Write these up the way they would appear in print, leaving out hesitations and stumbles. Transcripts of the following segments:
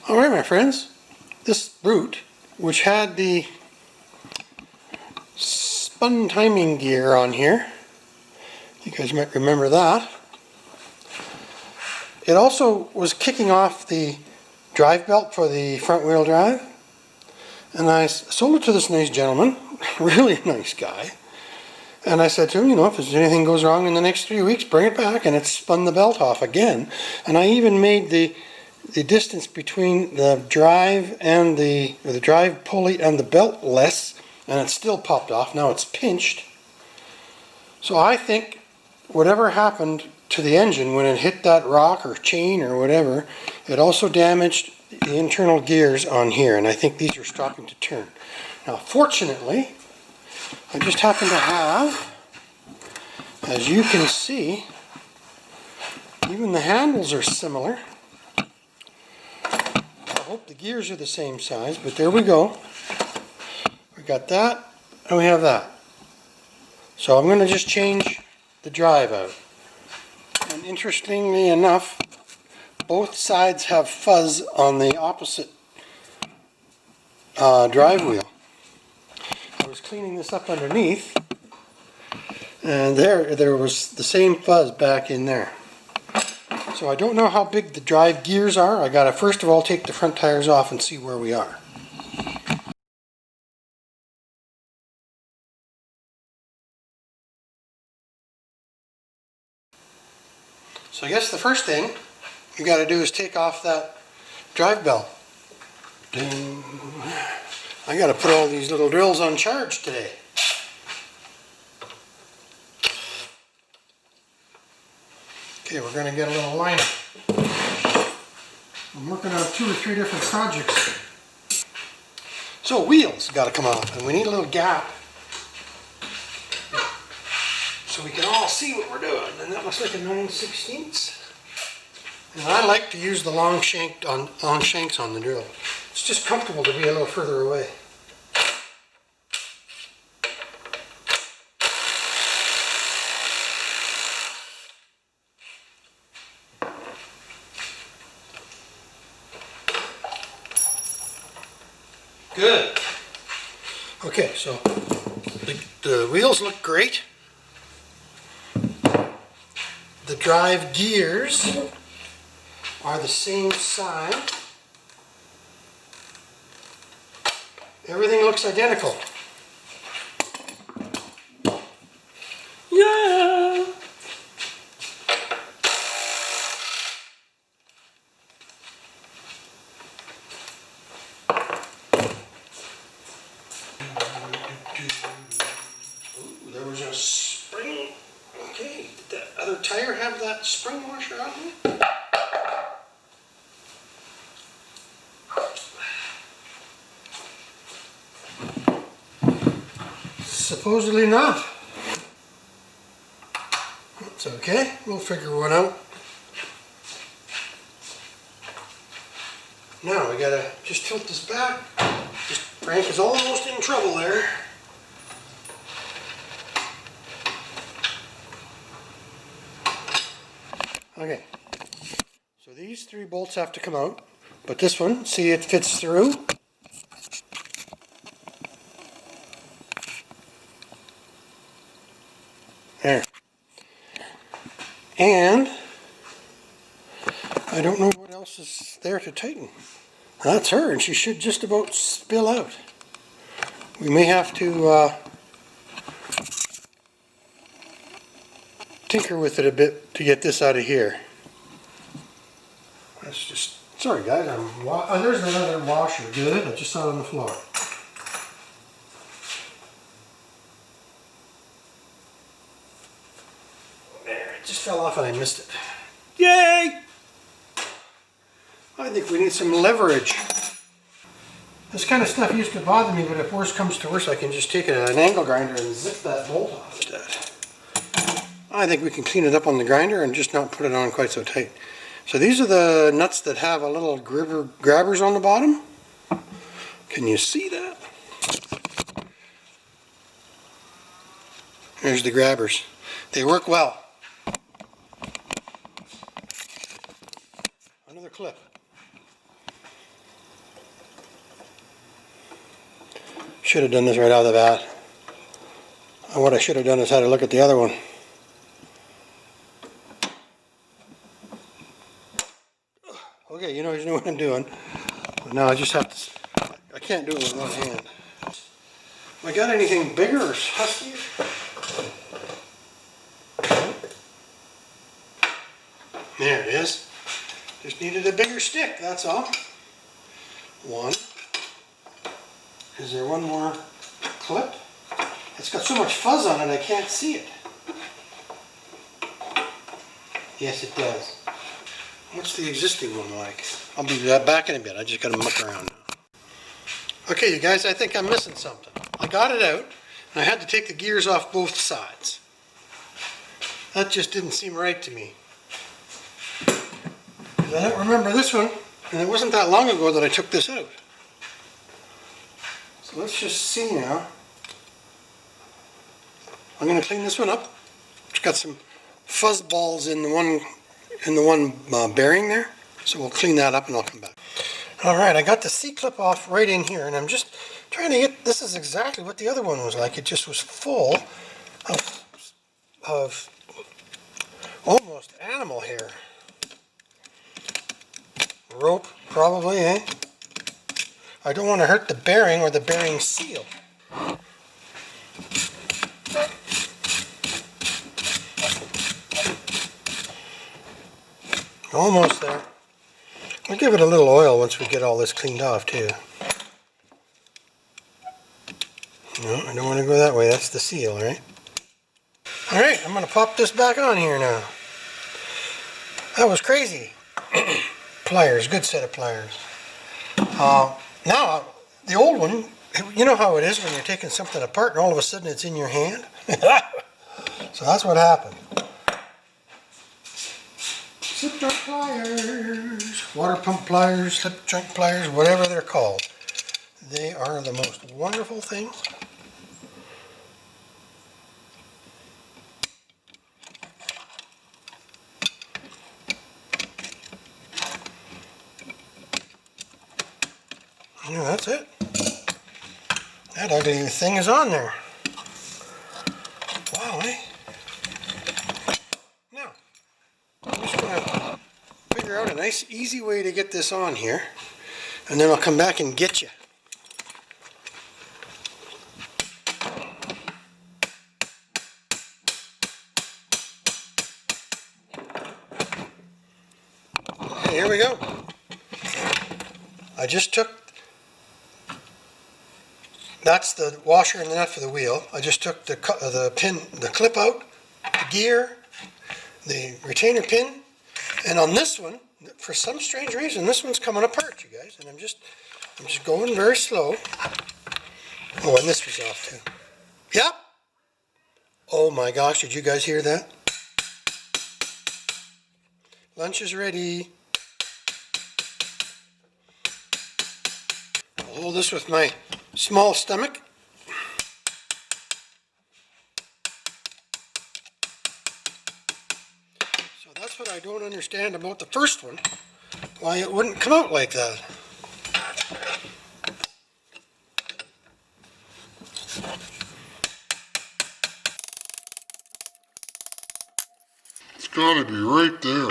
Alright my friends, this root, which had the spun timing gear on here, you guys might remember that. It also was kicking off the drive belt for the front wheel drive, and I sold it to this nice gentleman, really nice guy, and I said to him, if there's anything goes wrong in the next 3 weeks, bring it back, and it spun the belt off again. And I even made the distance between the drive and the drive pulley and the belt less, and it still popped off. Now it's pinched. So I think whatever happened to the engine when it hit that rock or chain or whatever, it also damaged the internal gears on here, and I think these are stopping to turn. Now fortunately, I just happen to have, as you can see, even the handles are similar. I hope the gears are the same size, but there we go. We got that, and we have that. So I'm going to just change the drive out. And interestingly enough, both sides have fuzz on the opposite drive wheel. I was cleaning this up underneath, and there was the same fuzz back in there. So I don't know how big the drive gears are. I gotta first of all take the front tires off and see where we are. So I guess the first thing you gotta do is take off that drive belt. Ding. I gotta put all these little drills on charge today. Okay, we're going to get a little lineup. I'm working on 2 or 3 different projects. So wheels got to come off, and we need a little gap so we can all see what we're doing. And that looks like a 9/16. And I like to use the long shanks on the drill. It's just comfortable to be a little further away. Good. Okay, so the wheels look great. The drive gears are the same size. Everything looks identical. Yeah! Ooh, there was a spring. Okay, did that other tire have that spring washer on it? Supposedly not. It's okay, we'll figure one out. Now we gotta just tilt this back. Frank is almost in trouble there. Okay, so these 3 bolts have to come out, but this one, see, it fits through. There. And I don't know what else is there to tighten. That's her, and she should just about spill out. We may have to tinker with it a bit to get this out of here. That's just, sorry guys, there's another washer. Good, I just saw it on the floor. There, it just fell off and I missed it. Yay! I think we need some leverage. This kind of stuff used to bother me, but if worse comes to worse, I can just take it at an angle grinder and zip that bolt off. I think we can clean it up on the grinder and just not put it on quite so tight. So these are the nuts that have a little grabbers on the bottom. Can you see that? There's the grabbers. They work well. Another clip. Should have done this right out of the bat. And what I should have done is had a look at the other one. Okay, you know what I'm doing. But now I just have to, I can't do it with one hand. Have I got anything bigger or huskier? There it is. Just needed a bigger stick, that's all. One. Is there one more clip? It's got so much fuzz on it I can't see it. Yes, it does. What's the existing one like? I'll be back in a bit. I just got to muck around now. Okay, you guys, I think I'm missing something. I got it out, and I had to take the gears off both sides. That just didn't seem right to me. I don't remember this one, and it wasn't that long ago that I took this out. So let's just see now. I'm going to clean this one up. It's got some fuzz balls in the one bearing there, so we'll clean that up and I'll come back. All right, I got the C-clip off right in here, and I'm just trying to get. This is exactly what the other one was like. It just was full of almost animal hair. Rope, probably, eh? I don't want to hurt the bearing or the bearing seal. Almost there. We'll give it a little oil once we get all this cleaned off, too. No, I don't want to go that way. That's the seal, right? All right, I'm going to pop this back on here now. That was crazy. Pliers, good set of pliers. Now, the old one, you know how it is when you're taking something apart and all of a sudden it's in your hand? So that's what happened. Slip joint pliers, water pump pliers, slip joint pliers, whatever they're called. They are the most wonderful things. Yeah, that's it. That ugly thing is on there. Wow, eh? Now, I'm just going to figure out a nice, easy way to get this on here, and then I'll come back and get you. Okay, here we go. I just took. That's the washer and the nut for the wheel. I just took the clip out, the gear, the retainer pin, and on this one, for some strange reason, this one's coming apart, you guys. And I'm just going very slow. Oh, and this was off too. Yep. Oh my gosh, did you guys hear that? Lunch is ready. I'll hold this with my small stomach. So that's what I don't understand about the first one, why it wouldn't come out like that. It's gotta be right there.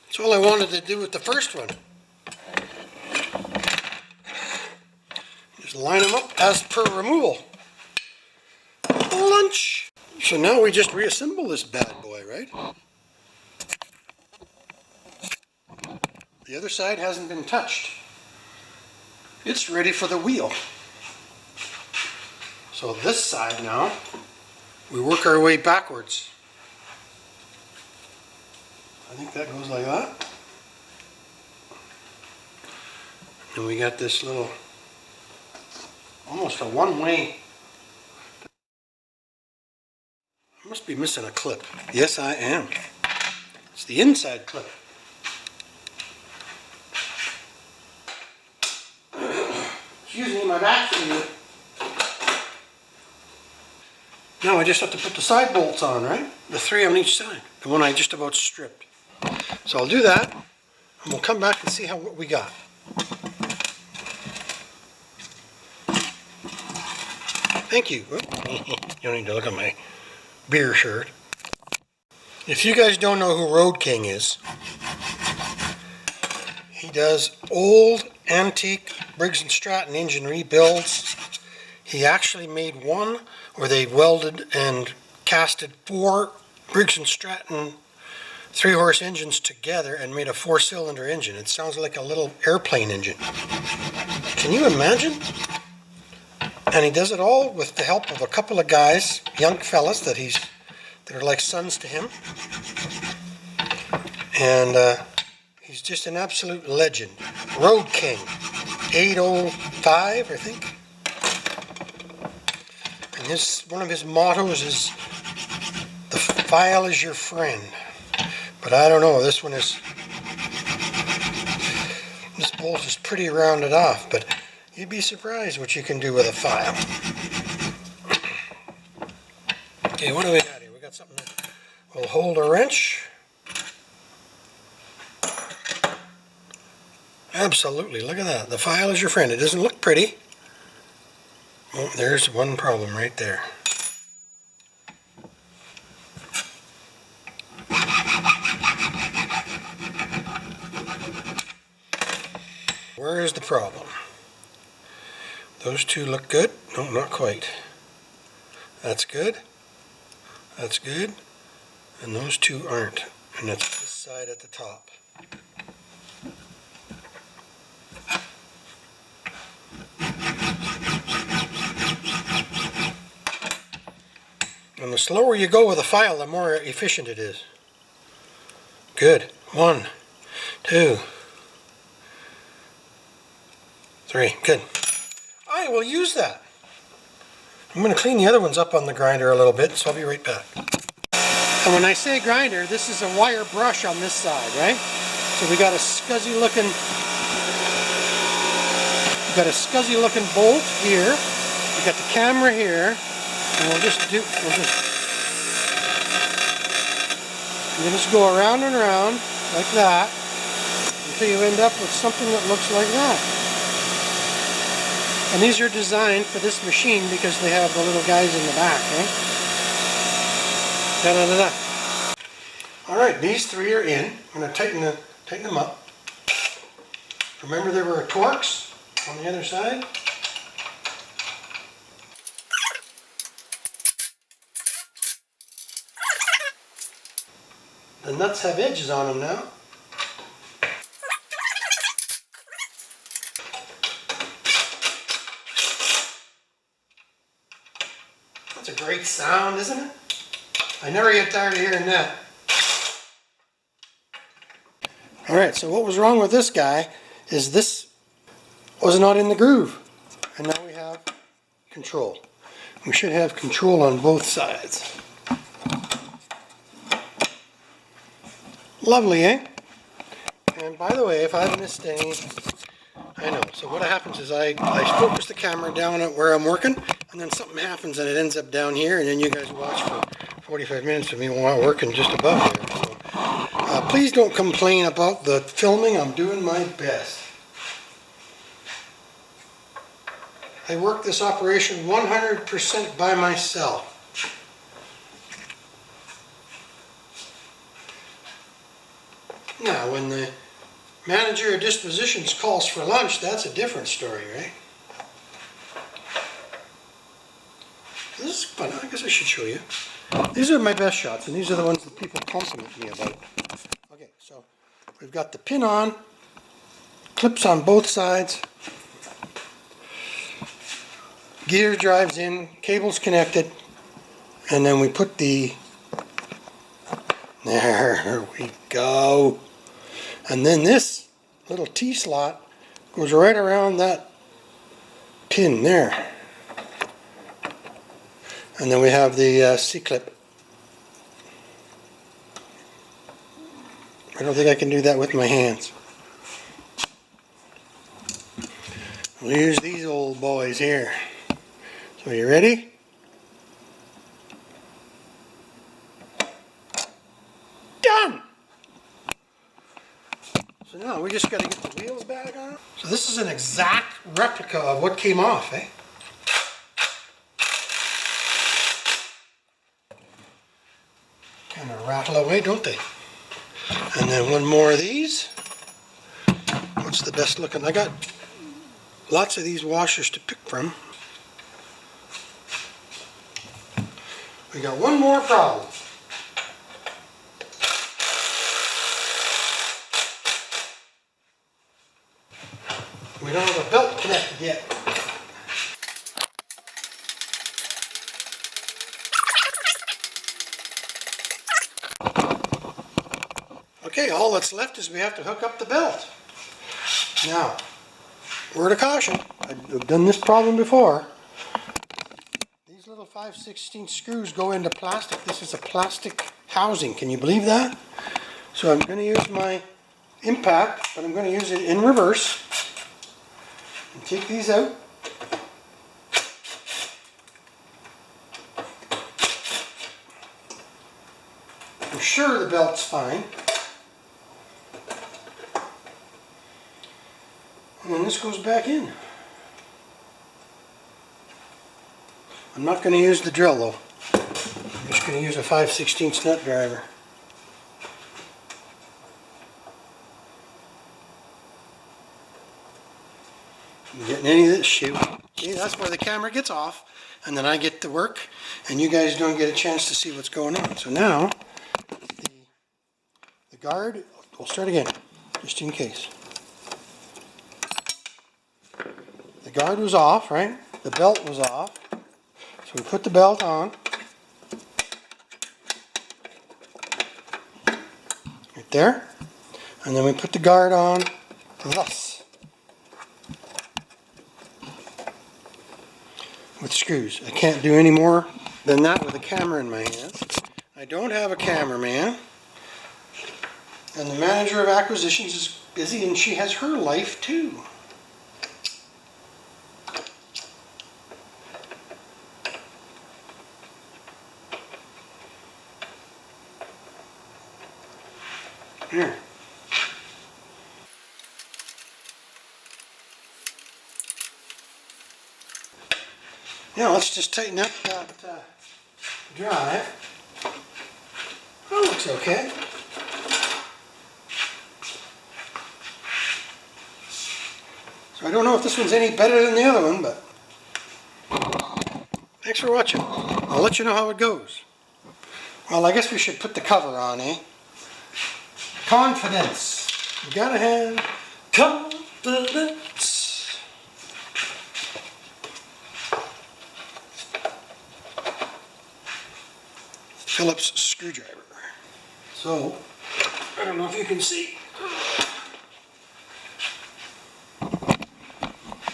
That's all I wanted to do with the first one. Just line them up as per removal. Lunch. So now we just reassemble this bad boy, right? The other side hasn't been touched. It's ready for the wheel. So this side now, we work our way backwards. I think that goes like that. And we got this little, almost a one-way. I must be missing a clip. Yes, I am. It's the inside clip. Excuse me, my back's feeling. Now I just have to put the side bolts on, right? The 3 on each side. The one I just about stripped. So I'll do that, and we'll come back and see what we got. Thank you. You don't need to look at my beer shirt. If you guys don't know who Road King is, he does old antique Briggs & Stratton engine rebuilds. He actually made one where they welded and casted 4 Briggs & Stratton 3-horse engines together and made a 4-cylinder engine. It sounds like a little airplane engine. Can you imagine? And he does it all with the help of a couple of guys, young fellas that are like sons to him. And he's just an absolute legend. Road King, 805, I think. And one of his mottos is, "The file is your friend." But I don't know, this bolt is pretty rounded off, but you'd be surprised what you can do with a file. Okay, what do we got here? We got something that will hold a wrench. Absolutely, look at that. The file is your friend. It doesn't look pretty. Oh, there's one problem right there. Where is the problem? Those two look good. No, not quite. That's good. That's good. And those two aren't. And it's this side at the top. And the slower you go with a file, the more efficient it is. Good. 1, 2, 3. Good. I will use that. I'm going to clean the other ones up on the grinder a little bit, so I'll be right back. And when I say grinder, this is a wire brush on this side, right? So we got a scuzzy looking bolt here. We got the camera here, and we'll just go around and around like that until you end up with something that looks like that. And these are designed for this machine because they have the little guys in the back, eh? Da-da-da-da. Alright, these 3 are in. I'm going to tighten them up. Remember there were Torx on the other side? The nuts have edges on them now. That's a great sound, isn't it? I never get tired of hearing that. Alright, so what was wrong with this guy is this was not in the groove. And now we have control. We should have control on both sides. Lovely, eh? And by the way, if I've missed any, I know. So what happens is I focus the camera down at where I'm working, and then something happens and it ends up down here, and then you guys watch for 45 minutes of me while working just above here. So please don't complain about the filming. I'm doing my best. I work this operation 100% by myself. Now, when the manager of dispositions calls for lunch, that's a different story, right? This is fun. I guess I should show you. These are my best shots, and these are the ones that people compliment me about. Okay, so we've got the pin on, clips on both sides, gear drives in, cables connected, and then we put the, there we go. And then this little T-slot goes right around that pin there. And then we have the C-clip. I don't think I can do that with my hands. We'll use these old boys here. So you ready? Done! So now we just got to get the wheels back on. So this is an exact replica of what came off, eh? rattle away, don't they? And then one more of these. What's the best looking? I got lots of these washers to pick from. We got one more problem. We don't have a belt connected yet. Okay, all that's left is we have to hook up the belt. Now, word of caution, I've done this problem before. These little 5/16 screws go into plastic. This is a plastic housing, can you believe that? So I'm going to use my impact, but I'm going to use it in reverse. And take these out. I'm sure the belt's fine. And then this goes back in. I'm not going to use the drill though. I'm just going to use a 5/16 nut driver. You getting any of this? Shoot. See, that's where the camera gets off, and then I get to work, and you guys don't get a chance to see what's going on. So now, the guard, we'll start again, just in case. The guard was off, right? The belt was off. So we put the belt on. Right there. And then we put the guard on thus. With screws. I can't do any more than that with a camera in my hands. I don't have a cameraman. And the manager of acquisitions is busy, and she has her life too. Here. Now let's just tighten up that drive. Oh, looks okay. So I don't know if this one's any better than the other one, but thanks for watching. I'll let you know how it goes. Well, I guess we should put the cover on, eh? Confidence. You gotta have confidence. Phillips screwdriver. So, I don't know if you can see.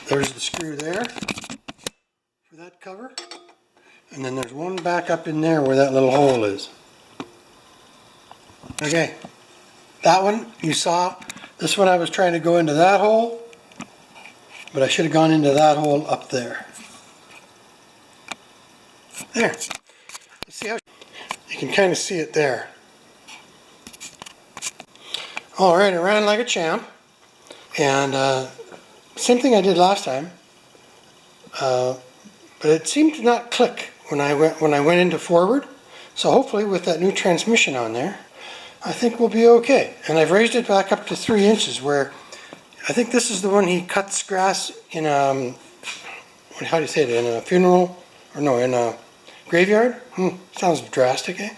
There's the screw there for that cover. And then there's one back up in there where that little hole is. Okay. That one, you saw, this one I was trying to go into that hole, but I should have gone into that hole up there. There. Let's see how, you can kind of see it there. Alright, it ran like a champ, and same thing I did last time, but it seemed to not click when I went into forward, so hopefully with that new transmission on there, I think we'll be okay. And I've raised it back up to 3 inches, where I think this is the one he cuts grass in a, how do you say it, in a funeral, or no, in a graveyard? Sounds drastic, eh?